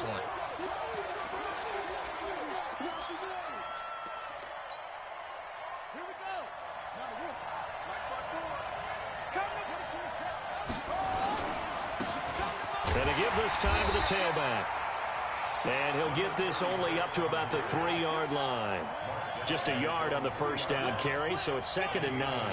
excellent. And to give this time to the tailback. And he'll get this only up to about the 3-yard line. Just a yard on the first down carry, so it's 2nd and 9.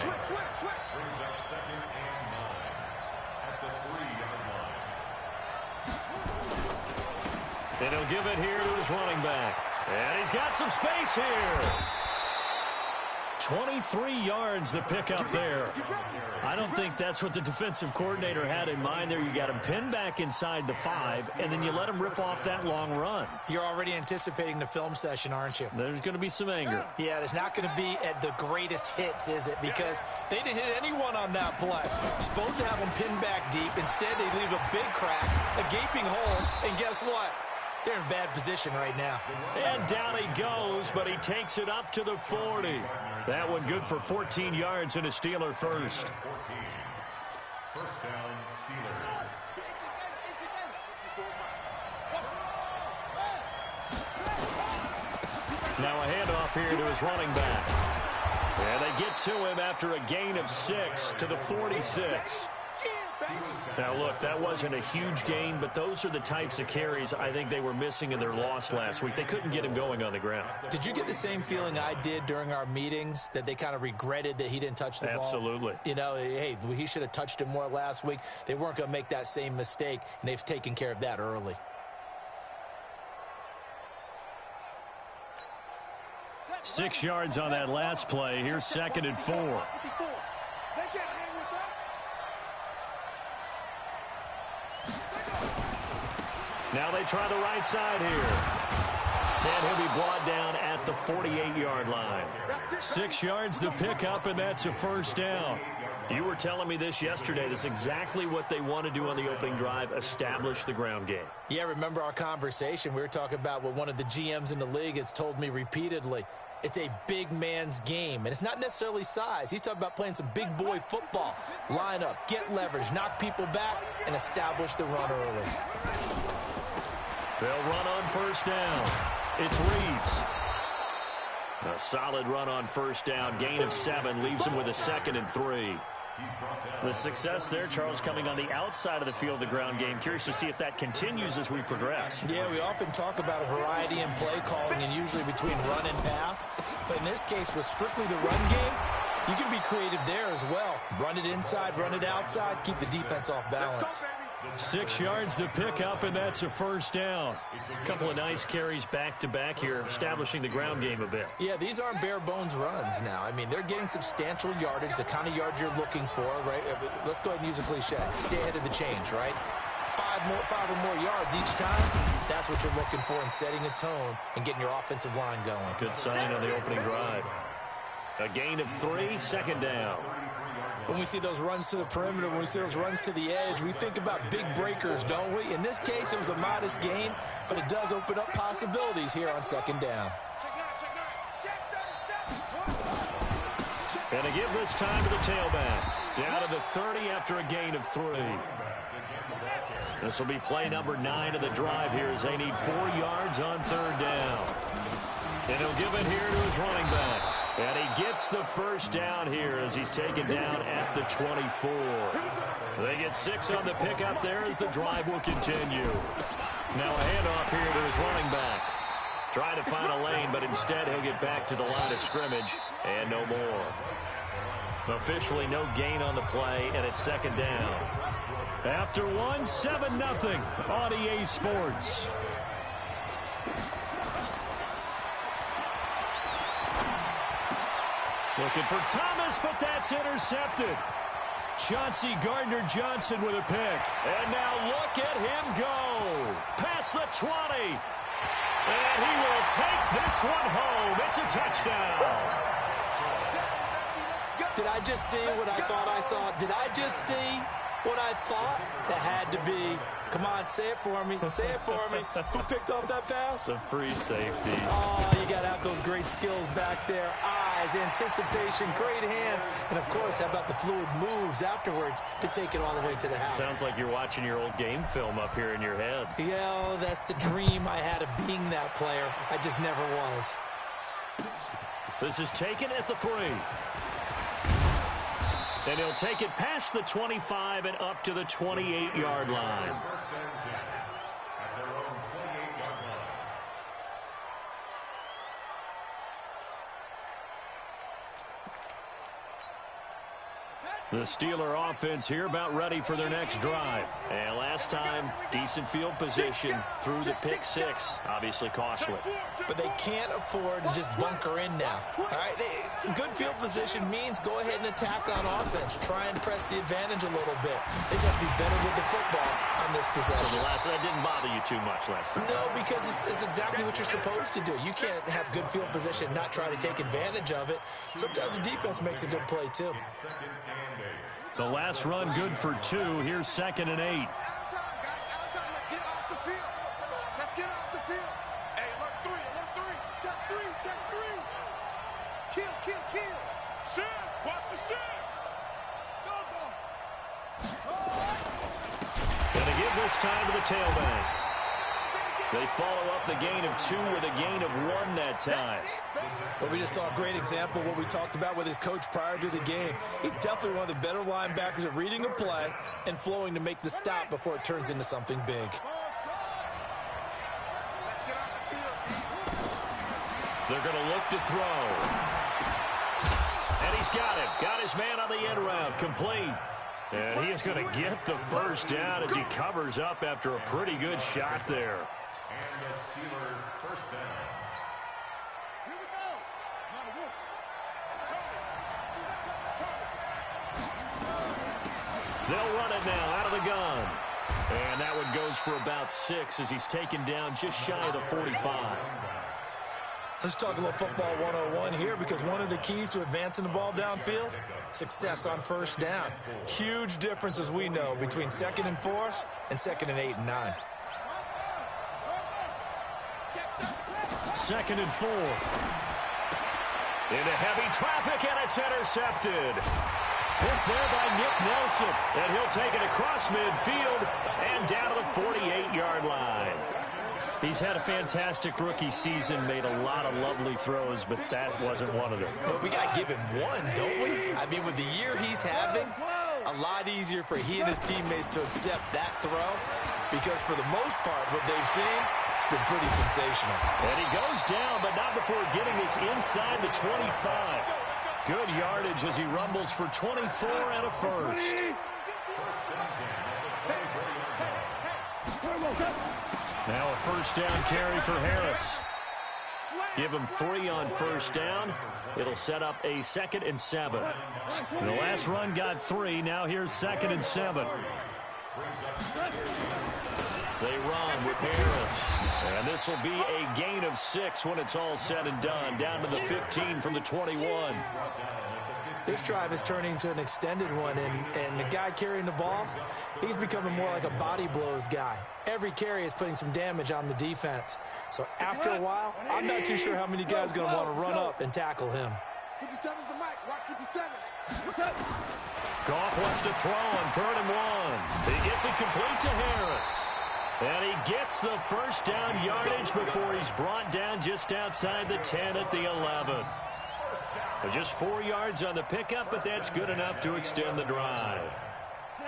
And he'll give it here to his running back. And he's got some space here. 23 yards the pickup there. I don't think that's what the defensive coordinator had in mind there. You got him pinned back inside the 5, and then you let him rip off that long run. You're already anticipating the film session, aren't you? There's going to be some anger. Yeah, it's not going to be at the greatest hits, is it? Because they didn't hit anyone on that play. Supposed to have them pinned back deep. Instead, they leave a big crack, a gaping hole, and guess what? They're in bad position right now. And down he goes, but he takes it up to the 40. That one good for 14 yards and a Steeler first. First down, Steelers. Now a handoff here to his running back. And they get to him after a gain of 6 to the 46. Now, look, that wasn't a huge gain, but those are the types of carries I think they were missing in their loss last week. They couldn't get him going on the ground. Did you get the same feeling I did during our meetings, that they kind of regretted that he didn't touch the ball? Absolutely. You know, hey, he should have touched it more last week. They weren't going to make that same mistake, and they've taken care of that early. Six yards on that last play. Here's 2nd and 4. Now they try the right side here. And he'll be brought down at the 48-yard line. 6 yards the pickup, and that's a first down. You were telling me this yesterday. That's exactly what they want to do on the opening drive, establish the ground game. Yeah, remember our conversation? We were talking about what one of the GMs in the league has told me repeatedly. It's a big man's game, and it's not necessarily size. He's talking about playing some big boy football. Line up, get leverage, knock people back, and establish the run early. They'll run on first down. It's Reeves. A solid run on first down. Gain of 7 leaves him with a 2nd and 3. The success there, Charles, coming on the outside of the field, the ground game. Curious to see if that continues as we progress. Yeah, we often talk about a variety in play calling and usually between run and pass. But in this case, with strictly the run game, you can be creative there as well. Run it inside, run it outside, keep the defense off balance. 6 yards the pickup, and that's a first down. A couple of nice carries back-to-back here, establishing the ground game a bit. Yeah, these aren't bare-bones runs now. I mean, they're getting substantial yardage, the kind of yards you're looking for, right? Let's go ahead and use a cliche. Stay ahead of the change, right? Five or more yards each time, that's what you're looking for in setting a tone and getting your offensive line going. Good sign on the opening drive. A gain of 3, 2nd down. When we see those runs to the perimeter, when we see those runs to the edge, we think about big breakers, don't we? In this case, it was a modest gain, but it does open up possibilities here on 2nd down. And to give this time to the tailback. Down to the 30 after a gain of 3. This will be play number 9 of the drive here as they need 4 yards on 3rd down. And he'll give it here to his running back. And he gets the first down here as he's taken down at the 24. They get 6 on the pickup there as the drive will continue. Now a handoff here to his running back. Trying to find a lane, but instead he'll get back to the line of scrimmage and no more. Officially no gain on the play, and it's 2nd down. After 1, 7-0 on EA Sports. Looking for Thomas, but that's intercepted. Chauncey Gardner-Johnson with a pick. And now look at him go. Past the 20. And he will take this one home. It's a touchdown. Did I just see what I thought I saw? Did I just see what I thought? That had to be. Come on, say it for me. Say it for me. Who picked up that pass? The free safety. Oh, you got to have those great skills back there. I eyes, anticipation, great hands, and, of course, how about the fluid moves afterwards to take it all the way to the house. Sounds like you're watching your old game film up here in your head. Yeah, that's the dream I had of being that player. I just never was. This is taken at the 3. And he'll take it past the 25 and up to the 28-yard line. The Steeler offense here about ready for their next drive. And last time, decent field position through the pick 6. Obviously costly. But they can't afford to just bunker in now. All right, good field position means go ahead and attack on offense. Try and press the advantage a little bit. They just have to be better with the football on this possession. So that didn't bother you too much last time? No, because it's exactly what you're supposed to do. You can't have good field position and not try to take advantage of it. Sometimes the defense makes a good play, too. The last run good for 2. Here's 2nd and 8. Let's get off the field. Let's get off the field. Hey, alert 3, alert 3. Check 3, check 3. Kill, kill, kill. Shit, watch the shit. Go, go. Gonna give this time to the tailback. They follow up the gain of 2 with a gain of 1 that time. Well, we just saw a great example of what we talked about with his coach prior to the game. He's definitely one of the better linebackers at reading a play and flowing to make the stop before it turns into something big. They're going to look to throw. And he's got it. Got his man on the end route. Complete. And he is going to get the first down as he covers up after a pretty good shot there. And the Steeler first down. Here we go. They'll run it now out of the gun. And that one goes for about 6 as he's taken down just shy of the 45. Let's talk a little football 101 here, because one of the keys to advancing the ball downfield, success on first down. Huge difference, as we know, between 2nd and 4 and 2nd and 8 and 9. 2nd and 4. Into heavy traffic, and it's intercepted. Picked there by Nick Nelson, and he'll take it across midfield and down to the 48-yard line. He's had a fantastic rookie season, made a lot of lovely throws, but that wasn't one of them. Well, we got to give him one, don't we? I mean, with the year he's having, a lot easier for he and his teammates to accept that throw, because for the most part, what they've seen, it's been pretty sensational. And he goes down, but not before getting this inside the 25. Good yardage as he rumbles for 24 and a first. Now a first down carry for Harris. Give him 3 on first down. It'll set up a 2nd and 7. The last run got 3. Now here's 2nd and 7. They run with Harris. And this will be a gain of 6 when it's all said and done. Down to the 15 from the 21. This drive is turning into an extended one, and the guy carrying the ball, he's becoming more like a body blows guy. Every carry is putting some damage on the defense. So after a while, I'm not too sure how many guys are going to want to run up and tackle him. 57's the mic. Watch 57. Goff wants to throw on 3rd and 1. He gets it complete to Harris. And he gets the first down yardage before he's brought down just outside the 10 at the 11th. Just 4 yards on the pickup, but that's good enough to extend the drive.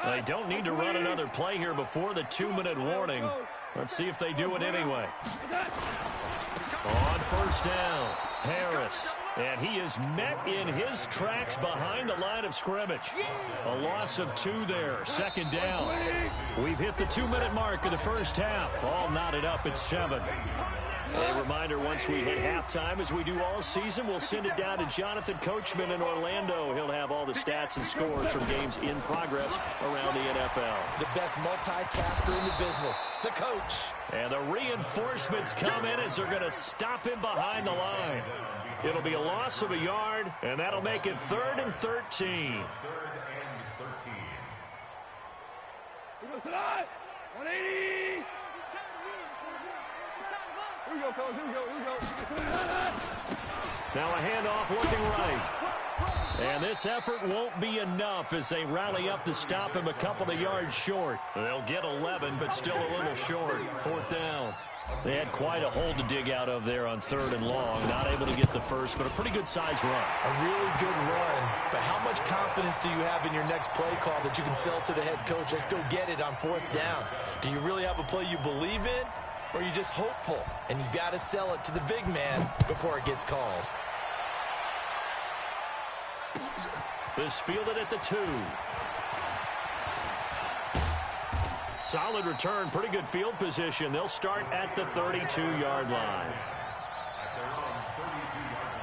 They don't need to run another play here before the 2-minute warning. Let's see if they do it anyway. On first down, Harris. And he is met in his tracks behind the line of scrimmage. A loss of 2 there, 2nd down. We've hit the 2-minute mark of the first half. All knotted up at 7. A reminder, once we hit halftime, as we do all season, we'll send it down to Jonathan Coachman in Orlando. He'll have all the stats and scores from games in progress around the NFL. The best multitasker in the business, the coach. And the reinforcements come in as they're going to stop him behind the line. It'll be a loss of a yard, and that'll make it 3rd and 13. 180. Here we go, fellas. Here we go. Now a handoff looking right. And this effort won't be enough as they rally up to stop him a couple of yards short. They'll get 11, but still a little short. 4th down. They had quite a hole to dig out of there on 3rd and long. Not able to get the first, but a pretty good-sized run. A really good run. But how much confidence do you have in your next play call that you can sell to the head coach? Let's go get it on 4th down. Do you really have a play you believe in, or are you just hopeful? And you got to sell it to the big man before it gets called. This fielded at the 2. Solid return, pretty good field position. They'll start at the 32-yard line. At their own 32-yard line.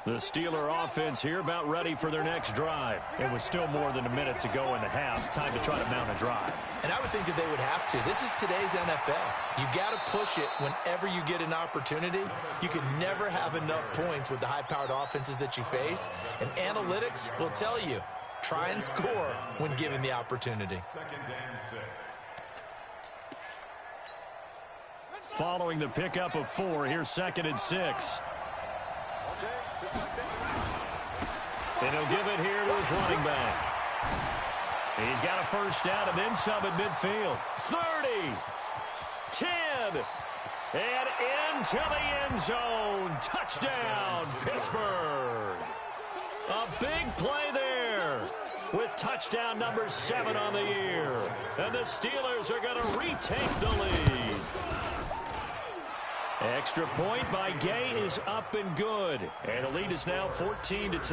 The Steeler offense here about ready for their next drive. It was still more than a minute to go in the half. Time to try to mount a drive. And I would think that they would have to. This is today's NFL. You got to push it whenever you get an opportunity. You can never have enough points with the high-powered offenses that you face. And analytics will tell you, try and score when given the opportunity. 2nd and 6. Following the pickup of 4, here's 2nd and 6. And he'll give it here to his running back. He's got a first down and then some at midfield. 30, 10, and into the end zone. Touchdown, Pittsburgh. A big play there with touchdown number 7 on the year. And the Steelers are going to retake the lead. Extra point by Gay is up and good. And the lead is now 14-10. 14. Titans 10.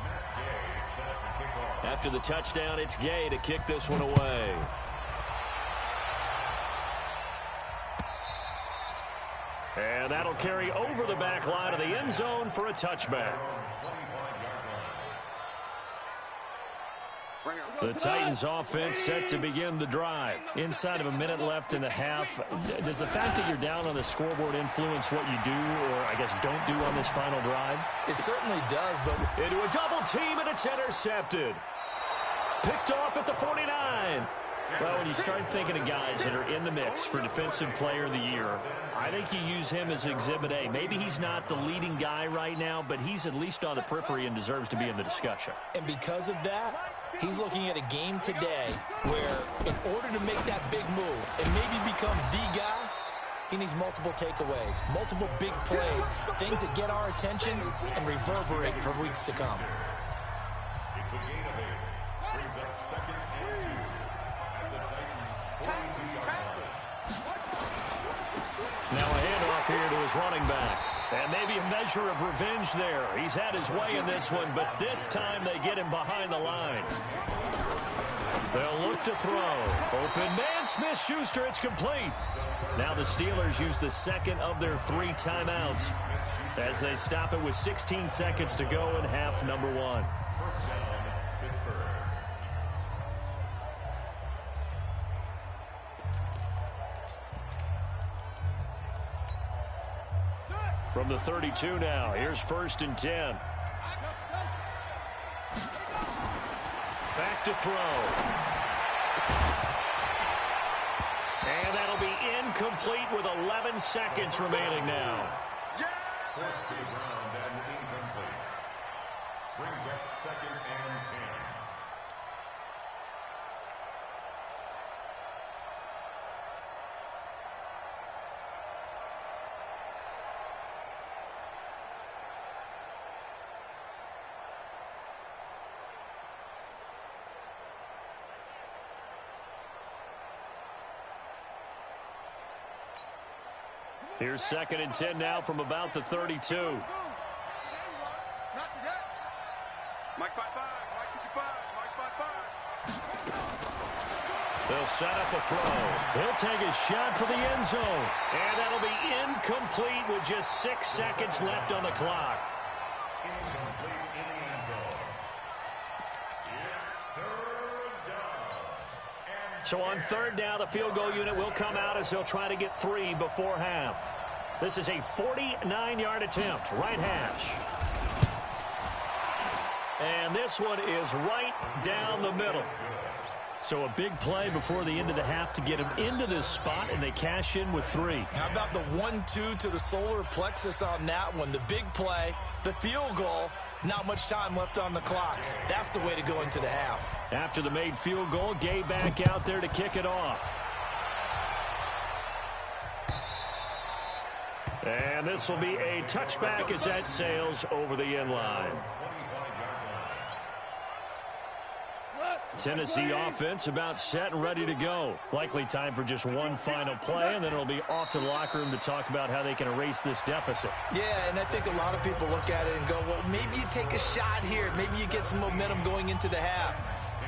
Matt Gay set to kick off. After the touchdown, it's Gay to kick this one away. And that'll carry over the back line of the end zone for a touchback. The Titans offense set to begin the drive. Inside of a minute left in the half, does the fact that you're down on the scoreboard influence what you do, or I guess don't do on this final drive? It certainly does, but Into a double team, and it's intercepted. Picked off at the 49. Well, when you start thinking of guys that are in the mix for Defensive Player of the Year, I think you use him as Exhibit A. Maybe he's not the leading guy right now, but he's at least on the periphery and deserves to be in the discussion. And because of that, he's looking at a game today where in order to make that big move and maybe become the guy, he needs multiple takeaways, multiple big plays, things that get our attention and reverberate for weeks to come. It's a gain of 8. Brings up 2nd and 2 at the Titans' 42-yard line. Now a handoff here to his running back. And maybe a measure of revenge there. He's had his way in this one, but this time they get him behind the line. They'll look to throw. Open man, Smith-Schuster, it's complete. Now the Steelers use the second of their 3 timeouts as they stop it with 16 seconds to go in half number 1. First down, Pittsburgh. From the 32 now, here's 1st and 10. Back to throw. And that'll be incomplete with 11 seconds remaining now. Forced to the ground and incomplete. Brings up 2nd and 10. Here's 2nd and 10 now from about the 32. Not today. Mike 5-5, Mike 55, Mike 5-5. They'll set up a throw. He'll take a shot for the end zone. And that'll be incomplete with just 6 seconds left on the clock. Incomplete in the end zone. It's 3rd down. So on third down, the field goal unit will come out as they'll try to get 3 before half. This is a 49-yard attempt, right hash. And this one is right down the middle. So a big play before the end of the half to get him into this spot, and they cash in with 3. How about the 1-2 to the solar plexus on that one? The big play, the field goal, not much time left on the clock. That's the way to go into the half. After the made field goal, Gay back out there to kick it off. And this will be a touchback as that sails over the end line. Tennessee offense about set and ready to go. Likely time for just one final play, and then it'll be off to the locker room to talk about how they can erase this deficit. Yeah, and I think a lot of people look at it and go, well, maybe you take a shot here. Maybe you get some momentum going into the half.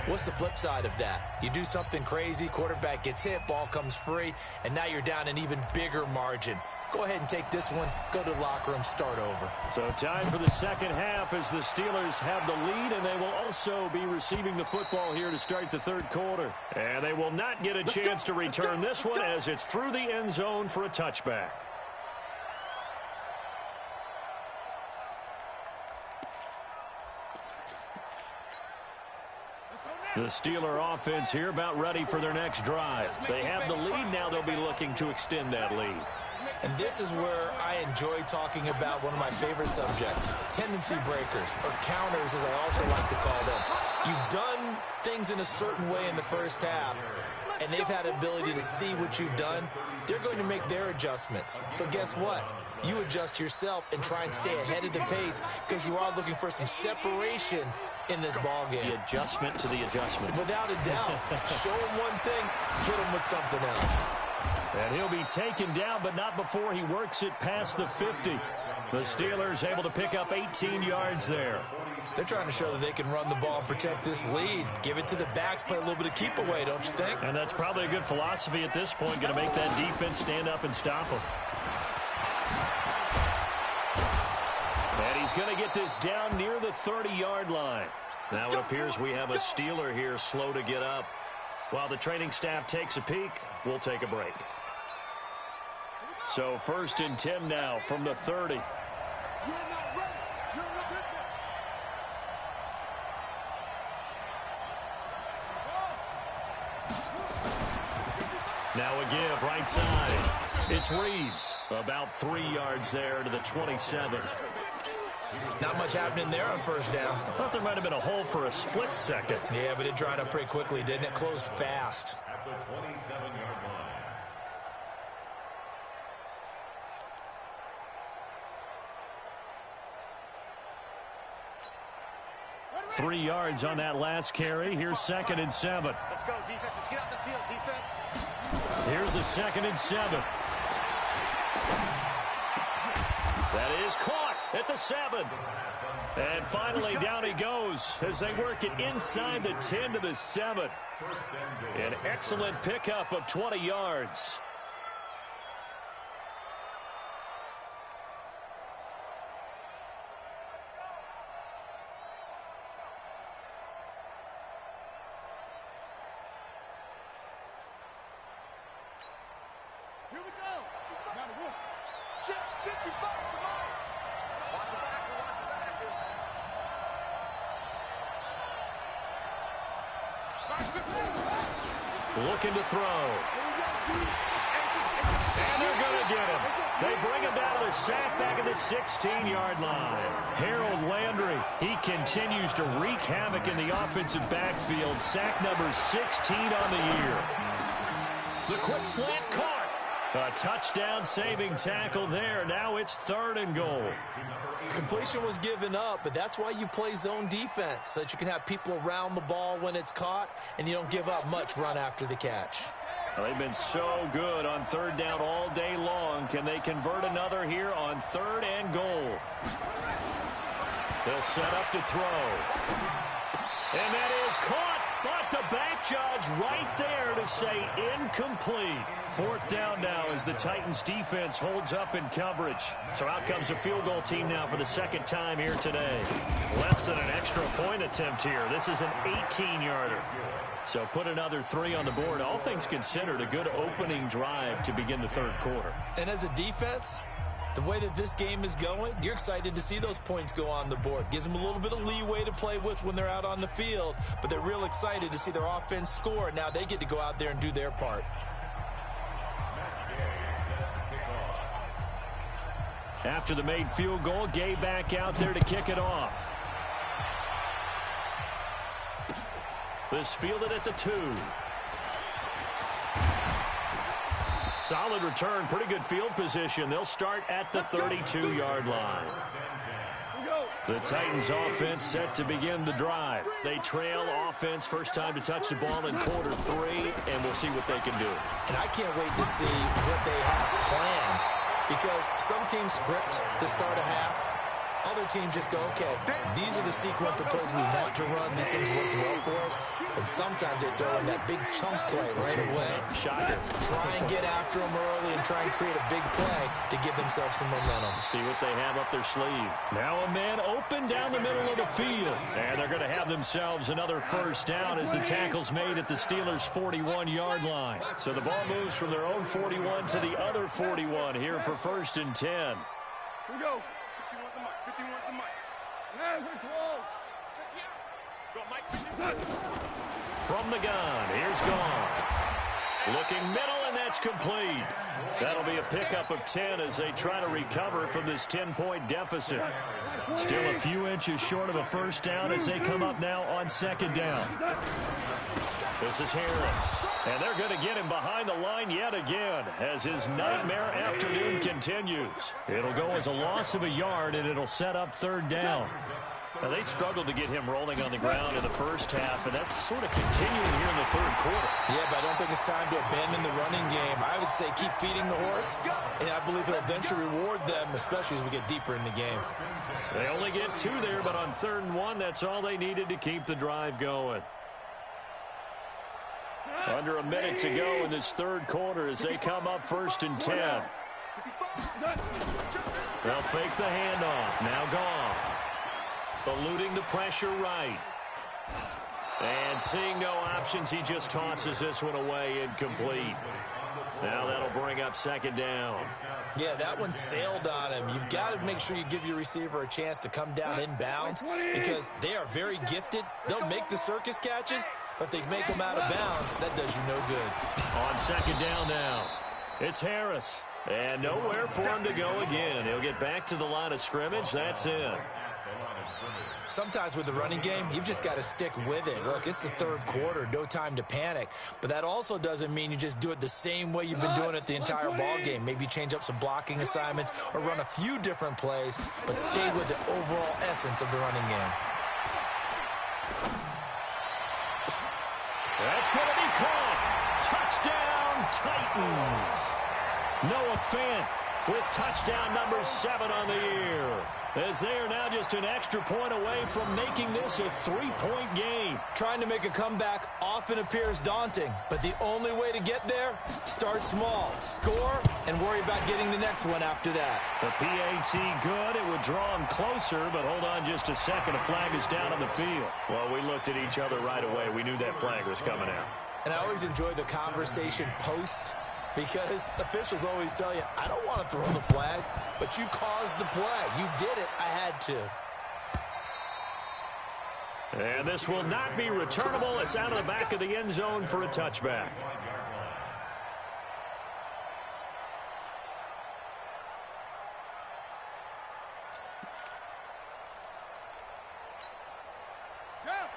What's the flip side of that? You do something crazy, quarterback gets hit, ball comes free, and now you're down an even bigger margin. Go ahead and take this one, go to the locker room, start over. So time for the second half as the Steelers have the lead, and they will also be receiving the football here to start the third quarter. And they will not get a chance to return this one as it's through the end zone for a touchback. The Steeler offense here about ready for their next drive. They have the lead. Now they'll be looking to extend that lead. And this is where I enjoy talking about one of my favorite subjects, tendency breakers, or counters as I also like to call them. You've done things in a certain way in the first half, and they've had ability to see what you've done. They're going to make their adjustments. So guess what? You adjust yourself and try and stay ahead of the pace because you are looking for some separation in this ball game. The adjustment to the adjustment. Without a doubt. Show him one thing, hit him with something else. And he'll be taken down, but not before he works it past the 50. The Steelers able to pick up 18 yards there. They're trying to show that they can run the ball and protect this lead. Give it to the backs, play a little bit of keep away, don't you think? And that's probably a good philosophy at this point, going to make that defense stand up and stop them. And he's going to get this down near the 30-yard line. Now it appears we have a Steeler here slow to get up. While the training staff takes a peek, we'll take a break. So 1st and 10 now from the 30. Now a give right side. It's Reeves. About 3 yards there to the 27. Not much happening there on first down. I thought there might have been a hole for a split second. Yeah, but it dried up pretty quickly, didn't it? Closed fast. At the 27-yard line. 3 yards on that last carry. Here's 2nd and 7. Let's go, defense. Let's get out the field, defense. Here's a 2nd and 7. That is caught at the 7. And finally, down he goes as they work it inside the 10 to the 7. An excellent pickup of 20 yards. Here we go. Now the roof. Check 55. Come on. Watch the back. Watch the back. Looking to throw. And they're going to get him. They bring him down to the sack back at the 16-yard line. Harold Landry, he continues to wreak havoc in the offensive backfield. Sack number 16 on the year. The quick slant caught. A touchdown-saving tackle there. Now it's 3rd and goal. Completion was given up, but that's why you play zone defense, so that you can have people around the ball when it's caught, and you don't give up much run after the catch. Well, they've been so good on 3rd down all day long. Can they convert another here on 3rd and goal? They'll set up to throw. And that is caught. But the bank judge right there to say incomplete. Fourth down now as the Titans defense holds up in coverage. So out comes a field goal team now for the second time here today. Less than an extra point attempt here. This is an 18-yarder. So put another 3 on the board. All things considered, a good opening drive to begin the third quarter. And as a defense, the way that this game is going, you're excited to see those points go on the board. Gives them a little bit of leeway to play with when they're out on the field, but they're real excited to see their offense score. Now they get to go out there and do their part. After the made field goal, Gay back out there to kick it off. This fielded at the 2. Solid return, pretty good field position. They'll start at the 32-yard line. The Titans offense set to begin the drive. They trail offense, first time to touch the ball in quarter 3, and we'll see what they can do. And I can't wait to see what they have planned, because some teams script to start a half. Other teams just go, okay, these are the sequence of plays we want to run. These things worked well for us. And sometimes they throw in that big chunk play right away. Shocker. Try and get after them early and try and create a big play to give themselves some momentum. See what they have up their sleeve. Now a man open down the middle of the field. And they're going to have themselves another first down as the tackle's made at the Steelers' 41-yard line. So the ball moves from their own 41 to the other 41 here for 1st and 10. Here we go. 51 the mic. Yeah, we're close. Check me out. Go, Mike. From the gun, here's Gone. Looking middle, and that's complete. That'll be a pickup of 10 as they try to recover from this 10-point deficit. Still a few inches short of a first down as they come up now on 2nd down. This is Harris. And they're going to get him behind the line yet again as his nightmare afternoon continues. It'll go as a loss of a yard, and it'll set up 3rd down. Now, they struggled to get him rolling on the ground in the first half, and that's sort of continuing here in the 3rd quarter. Yeah, but I don't think it's time to abandon the running game. I would say keep feeding the horse, and I believe he'll eventually reward them, especially as we get deeper in the game. They only get 2 there, but on 3rd and 1, that's all they needed to keep the drive going. Under a minute to go in this 3rd quarter as they come up 1st and 10. They'll fake the handoff. Now Goff. Eluding the pressure right. And seeing no options, he just tosses this one away, incomplete. Now that'll bring up 2nd down. Yeah, that one sailed on him. You've got to make sure you give your receiver a chance to come down inbounds because they are very gifted. They'll make the circus catches, but they make them out of bounds. That does you no good. On 2nd down now, it's Harris. And nowhere for him to go again. He'll get back to the line of scrimmage. That's it. Sometimes with the running game, you've just got to stick with it. Look, it's the 3rd quarter, no time to panic. But that also doesn't mean you just do it the same way you've been doing it the entire ball game. Maybe change up some blocking assignments or run a few different plays, but stay with the overall essence of the running game. That's going to be caught. Touchdown, Titans. Noah Fant with touchdown number 7 on the year, as they are now just an extra point away from making this a 3-point game. Trying to make a comeback often appears daunting, but the only way to get there, start small, score, and worry about getting the next one after that. The PAT good. It would draw him closer, but hold on just a second. A flag is down on the field. Well, we looked at each other right away. We knew that flag was coming out. And I always enjoy the conversation post, because officials always tell you, I don't want to throw the flag, but you caused the play. You did it. I had to. And this will not be returnable. It's out of the back of the end zone for a touchback.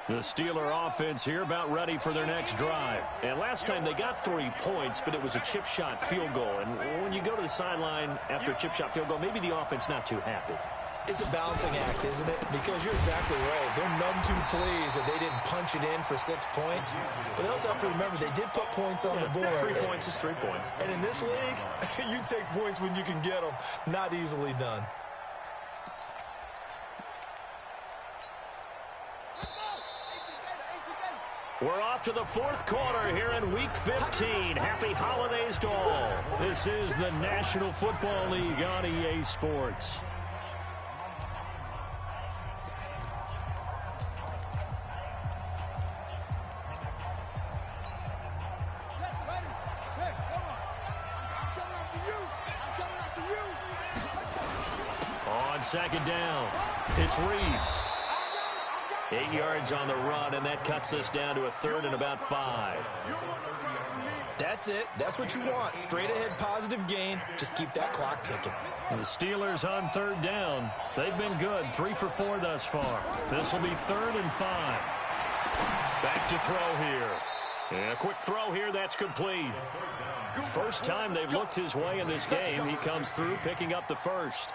The Steeler offense here about ready for their next drive. And last time they got 3 points, but it was a chip shot field goal. And when you go to the sideline after a chip shot field goal, maybe the offense not too happy. It's a balancing act, isn't it? Because you're exactly right. They're none too pleased that they didn't punch it in for 6 points. But they also have to remember they did put points on the board. 3 points is 3 points. And in this league, you take points when you can get them. Not easily done. We're off to the fourth quarter here in Week 15. Happy holidays to all. This is the National Football League on EA Sports. On second down, it's Reeves. 8 yards on the run, and that cuts us down to a third and about 5. That's it. That's what you want. Straight ahead positive gain. Just keep that clock ticking. The Steelers on third down. They've been good. 3 for 4 thus far. This will be 3rd and 5. Back to throw here. And a quick throw here. That's complete. First time they've looked his way in this game. He comes through picking up the first.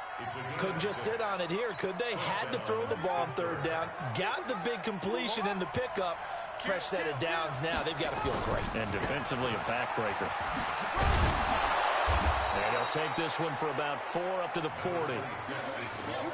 Couldn't just sit on it here, could they? Had to throw the ball on third down. Got the big completion in the pickup. Fresh set of downs now. They've got to feel great. And defensively a backbreaker. And he'll take this one for about 4 up to the 40.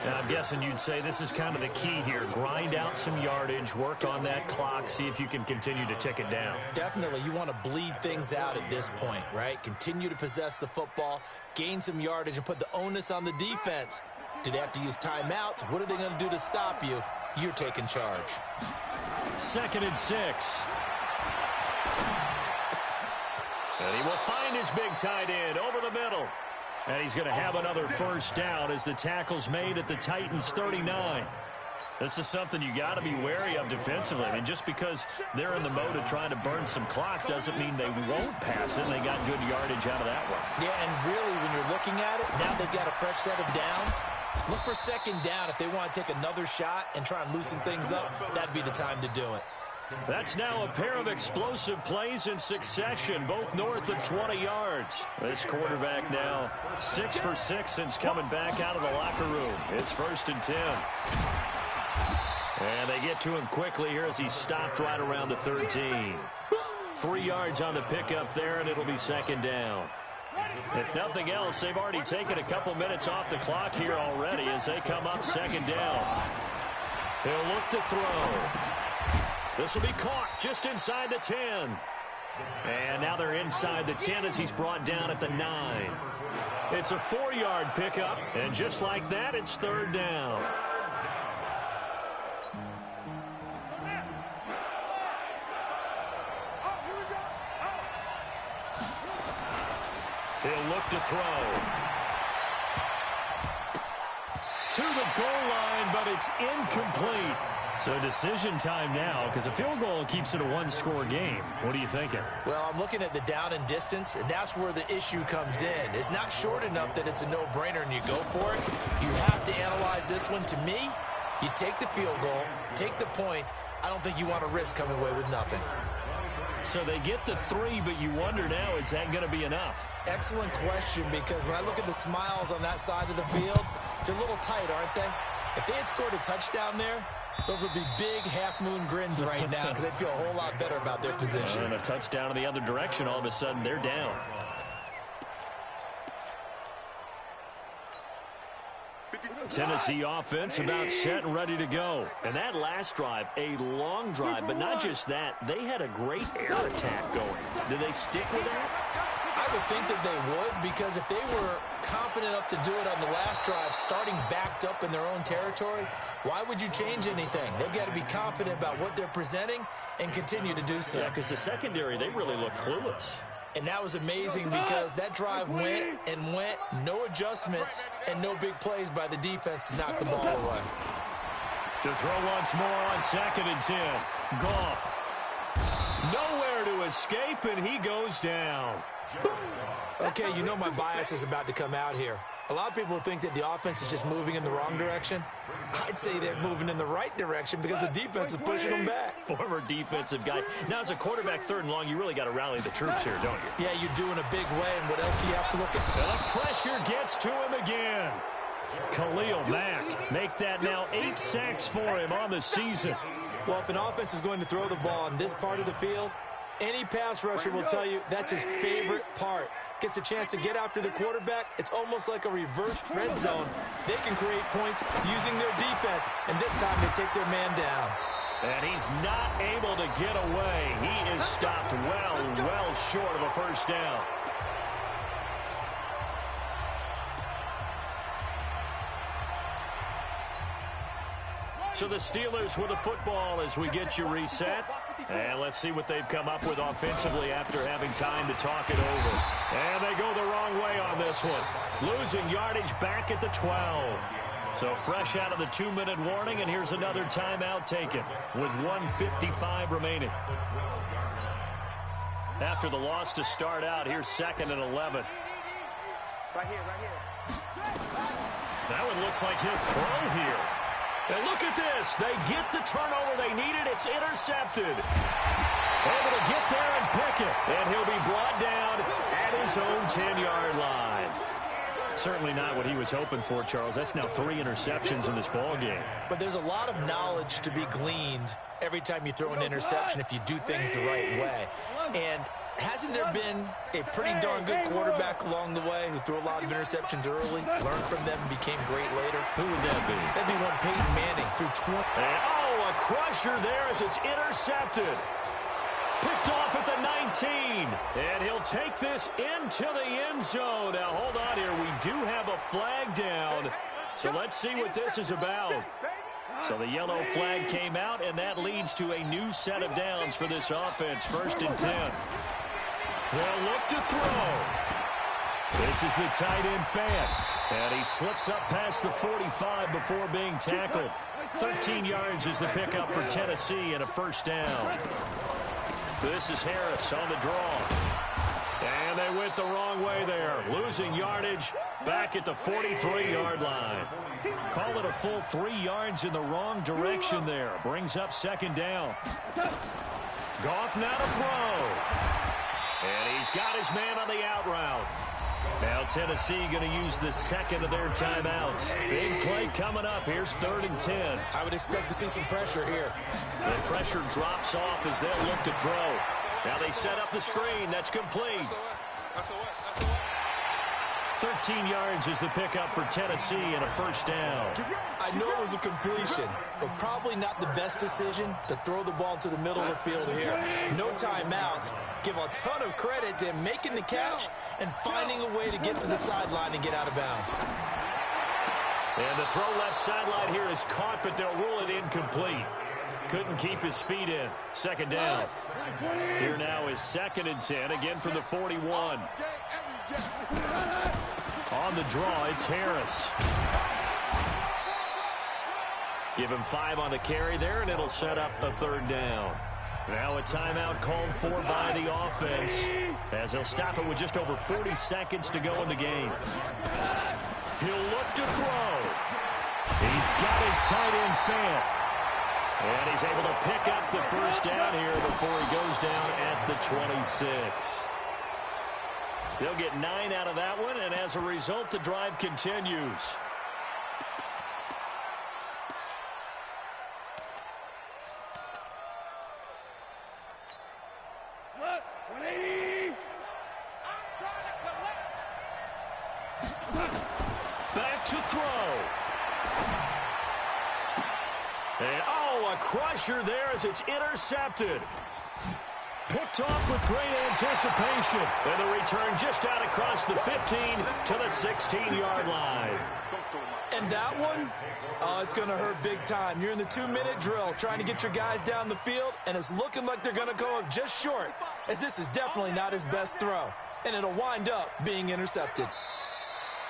And I'm guessing you'd say this is kind of the key here. Grind out some yardage, work on that clock, see if you can continue to tick it down. Definitely. You want to bleed things out at this point, right? Continue to possess the football, gain some yardage, and put the onus on the defense. Do they have to use timeouts? What are they going to do to stop you? You're taking charge. 2nd and 6. And he will find his big tight end over the middle. And he's going to have another first down as the tackle's made at the Titans' 39. This is something you got to be wary of defensively. I mean, just because they're in the mode of trying to burn some clock doesn't mean they won't pass it. They got good yardage out of that one. Yeah, and really, when you're looking at it, now they've got a fresh set of downs. Look for second down. If they want to take another shot and try and loosen things up, that'd be the time to do it. That's now a pair of explosive plays in succession, both north of 20 yards. This quarterback now 6 for 6 since coming back out of the locker room. It's 1st and 10. And they get to him quickly here as he's stopped right around the 13. 3 yards on the pickup there, and it'll be 2nd down. If nothing else, they've already taken a couple minutes off the clock here already as they come up 2nd down. He'll look to throw. This will be caught just inside the 10. And now they're inside the 10 as he's brought down at the 9. It's a 4-yard pickup, and just like that, it's 3rd down. He'll look to throw. To the goal line, but it's incomplete. So decision time now, because a field goal keeps it a one-score game. What are you thinking? Well, I'm looking at the down and distance, and that's where the issue comes in. It's not short enough that it's a no-brainer and you go for it. You have to analyze this one. To me, you take the field goal, take the points. I don't think you want to risk coming away with nothing. So they get the 3, but you wonder now, is that going to be enough? Excellent question, because when I look at the smiles on that side of the field, they're a little tight, aren't they? If they had scored a touchdown there, those would be big half-moon grins right now because they'd feel a whole lot better about their position. And a touchdown in the other direction, all of a sudden they're down. Tennessee offense about set and ready to go. And that last drive, a long drive, but not just that, they had a great air attack going. Do they stick with that? I would think that they would, because if they were confident enough to do it on the last drive, starting backed up in their own territory, why would you change anything? They've got to be confident about what they're presenting and continue to do so. Yeah, because the secondary, they really look clueless. And that was amazing because that drive went and went, no adjustments, and no big plays by the defense to knock the ball away. To throw once more on 2nd and 10. Goff. Nowhere to escape, and he goes down. Okay, you know my bias is about to come out here. A lot of people think that the offense is just moving in the wrong direction. I'd say they're moving in the right direction because the defense is pushing them back. Former defensive guy. Now, as a quarterback 3rd and long, you really got to rally the troops here, don't you? Yeah, you do in a big way, and what else do you have to look at? And the pressure gets to him again. Khalil Mack, make that now 8 sacks for him on the season. Well, if an offense is going to throw the ball in this part of the field, any pass rusher will tell you that's his favorite part. Gets a chance to get after the quarterback. It's almost like a reverse red zone. They can create points using their defense, and this time they take their man down. And he's not able to get away. He is stopped well short of a first down. So the Steelers with the football as we get you reset. And let's see what they've come up with offensively after having time to talk it over. And they go the wrong way on this one. Losing yardage back at the 12. So fresh out of the 2-minute warning, and here's another timeout taken with 1:55 remaining. After the loss to start out, here's 2nd and 11. Right here. That one looks like he'll throw here. And look at this. They get the turnover they needed. It's intercepted. Able to get there and pick it. And he'll be brought down at his own 10-yard line. Certainly not what he was hoping for, Charles. That's now 3 interceptions in this ball game. But there's a lot of knowledge to be gleaned every time you throw an interception if you do things the right way. And hasn't there been a pretty darn good quarterback along the way who threw a lot of interceptions early, learned from them, and became great later? Who would that be? That'd be one Peyton Manning threw 20. And, a crusher there as it's intercepted. Picked off at the 19. And he'll take this into the end zone. Now, hold on here. We do have a flag down. So let's see what this is about. So the yellow flag came out, and that leads to a new set of downs for this offense. 1st and 10. They'll look to throw. This is the tight end Fan. And he slips up past the 45 before being tackled. 13 yards is the pickup for Tennessee and a first down. This is Harris on the draw. And they went the wrong way there. Losing yardage back at the 43-yard line. Call it a full 3 yards in the wrong direction there. Brings up 2nd down. Goff now to throw. And he's got his man on the out route. Now Tennessee going to use the 2nd of their timeouts. Big play coming up. Here's 3rd and 10. I would expect to see some pressure here. The pressure drops off as they'll look to throw. Now they set up the screen. That's complete. 13 yards is the pickup for Tennessee and a first down. I know it was a completion, but probably not the best decision to throw the ball to the middle of the field here. No timeouts. Give a ton of credit to him making the catch and finding a way to get to the sideline and get out of bounds. And the throw left sideline here is caught, but they'll rule it incomplete. Couldn't keep his feet in. 2nd down. Here now is 2nd and 10, again from the 41. On the draw, it's Harris. Give him 5 on the carry there, and it'll set up a 3rd down. Now a timeout called for by the offense, as they'll stop it with just over 40 seconds to go in the game. He'll look to throw. He's got his tight end Fan. And he's able to pick up the first down here before he goes down at the 26. They'll get 9 out of that one, and as a result, the drive continues. What? 180. I'm trying to collect. Back to throw. And, a crusher there as it's intercepted. Picked off with great anticipation. And the return just out across the 15 to the 16-yard line. And that one, it's going to hurt big time. You're in the 2-minute drill trying to get your guys down the field, and it's looking like they're going to go up just short, as this is definitely not his best throw. And it'll wind up being intercepted.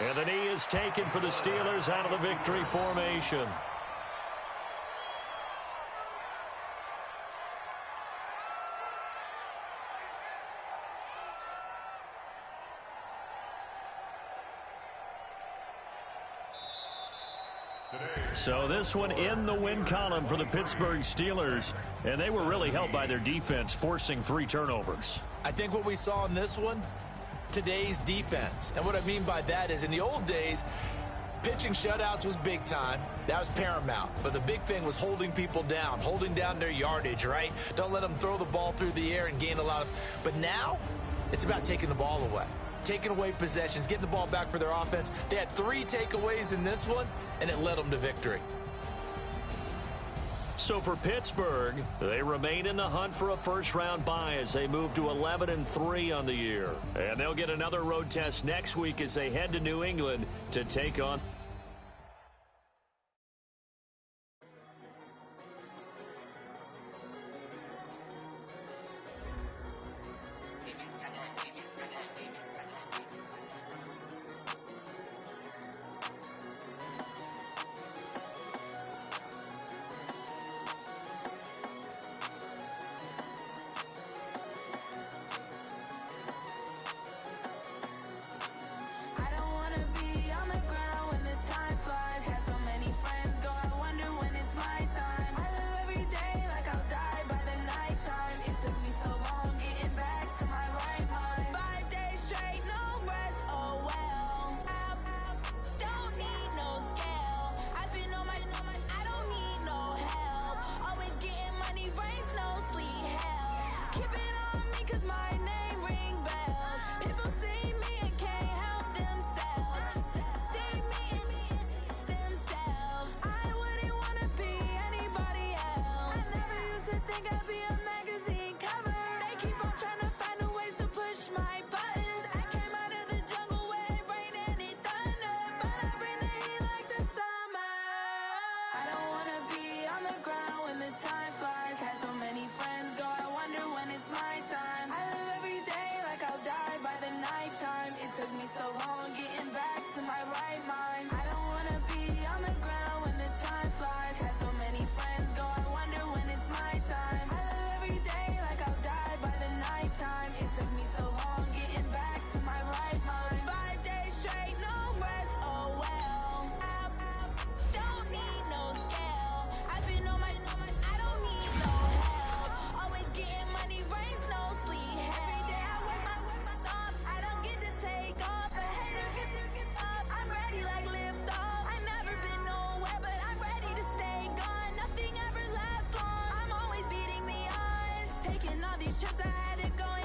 And the knee is taken for the Steelers out of the victory formation. So this one in the win column for the Pittsburgh Steelers. And they were really helped by their defense, forcing 3 turnovers. I think what we saw in this one, today's defense. And what I mean by that is in the old days, pitching shutouts was big time. That was paramount. But the big thing was holding people down, holding down their yardage, right? Don't let them throw the ball through the air and gain a lot of... But now, it's about taking the ball away. Taking away possessions, getting the ball back for their offense. They had 3 takeaways in this one, and it led them to victory. So for Pittsburgh, they remain in the hunt for a first-round bye as they move to 11-3 on the year. And they'll get another road test next week as they head to New England to take on... Trips I had to go